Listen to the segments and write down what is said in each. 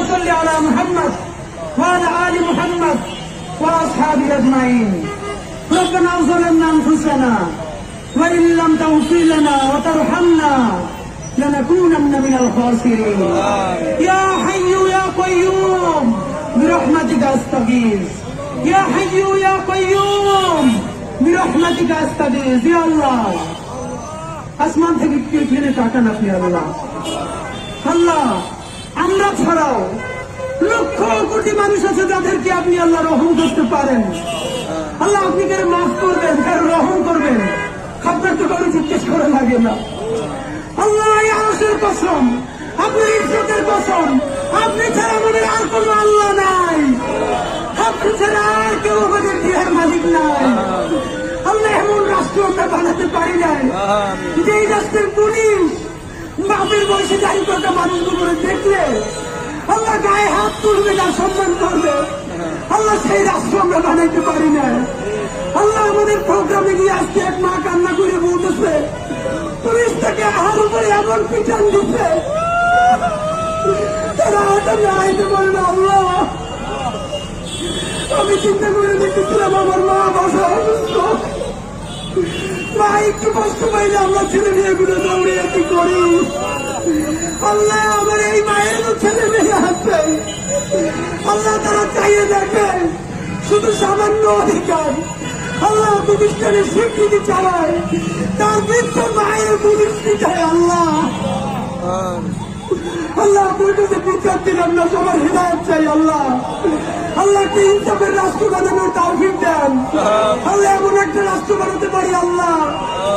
صل على محمد وعلى آل محمد وأصحابه أجمعين ربنا ظلمنا أنفسنا وإن لم تغفر لنا وترحمنا لنكونن من الخاسرين يا حي يا قيوم برحمتك أستغيث يا حي يا قيوم برحمتك أستغيث يا الله আসমান থেকে কেউ ফেলে টাকা না পেয়ে আল্লাহ আল্লাহ আমরা ছাড়াও লক্ষ কোটি মানুষ আছে যাদেরকে আপনি আল্লাহ রহম করতে পারেন আল্লাহ আপনি কারো মাফ করবেন কারো রহম করবেন আপনার তো কারো জিজ্ঞেস করা লাগে না আল্লাহ এই আরশের কসম আপনার ইজ্জতের কসম আপনি ছাড়া আমাদের আর কোনো আল্লাহ নাই আপনি ছাড়া আর কেউ আমাদের দেহের মালিক নাই আল্লাহ এমন রাষ্ট্র আমরা বানাতে পারি নাই যেই রাষ্ট্রের পুলিশ বাপের বয়সে জারি করা মানুষগুলো দেখলে আল্লাহ গায়ে হাত তুলবে না সম্মান করবে আল্লাহ সেই রাষ্ট্র আমরা বানাইতে পারি না আল্লাহ আমাদের প্রোগ্রামে গিয়ে আজকে এক মা কান্না করে বলতেছে পুলিশ থেকে আহার উপরে এমন পিটান দিচ্ছে তারা হাতে না আইতে পারে না আল্লাহ আমি চিন্তা করে দেখতেছিলাম আমার মা বাসা অসুস্থ মা একটু কষ্ট পাইলে আমরা ছেলে মেয়েগুলো দৌড়িয়ে কি করি আল্লাহ আমার এই মায়ের ছেলে মেয়ে আছে আল্লাহ তারা চাইয়ে দেখে শুধু সামান্য অধিকার আল্লাহ প্রতিষ্ঠানের স্বীকৃতি চালায় তার বৃদ্ধ মায়ের প্রতিষ্ঠি চায় আল্লাহ আল্লাহ আপনার কাছে বিচার দিলাম না সবার হৃদায়ত চাই আল্লাহ আল্লাহ একটা ইনসাফের রাষ্ট্র বানানোর তৌফিক দেন আল্লাহ এমন একটা রাষ্ট্র বানাতে পারি আল্লাহ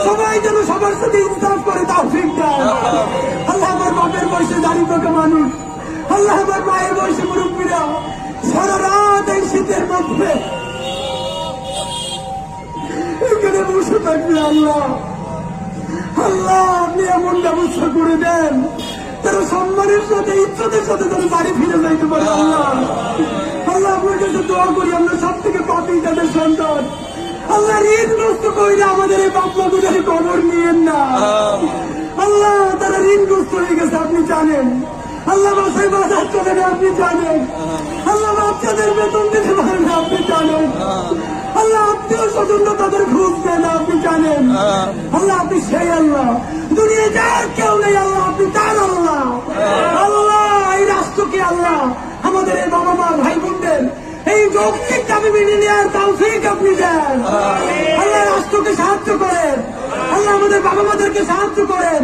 সবাই যেন সবার সাথে ইনসাফ করে তৌফিক দেন আল্লাহ আমার বাপের বয়সে দাঁড়িয়ে থাকা মানুষ আল্লাহ আমার মায়ের বয়সে মুরব্বীরা সারা রাত এই শীতের মধ্যে এখানে বসে থাকবে আল্লাহ আল্লাহ আপনি এমন ব্যবস্থা করে দেন তারা সম্মানের সাথে ইজ্জতের সাথে তারা বাড়ি ফিরে যাইতে পারে আল্লাহ আল্লাহ আপনার কাছে দোয়া করি আমরা সব থেকে পাপি তাদের সন্তান আল্লাহ ঋণগ্রস্ত কইরা আমাদের এই বাপমা গুলোর খবর নিয়েন না আল্লাহ তারা ঋণগ্রস্ত হয়ে গেছে আপনি জানেন আল্লাহ বাসায় বাজার চলে না আপনি জানেন আল্লাহ বাচ্চাদের বেতন দিতে পারেন না আপনি জানেন আল্লাহ আত্মীয় স্বজন তাদের খোঁজ দেন আপনি জানেন আল্লাহ আপনি সেই আল্লাহ দুনিয়া যার কেউ নেই আল্লাহ আপনি তার আল্লাহ আল্লাহ এই রাষ্ট্রকে আল্লাহ আমাদের এই বাবা মা ভাই বোনদের এই যৌক্তিক দাবি মেনে নেওয়ার তৌফিক আপনি দেন আল্লাহ রাষ্ট্রকে সাহায্য করেন আল্লাহ আমাদের বাবা মাদেরকে সাহায্য করেন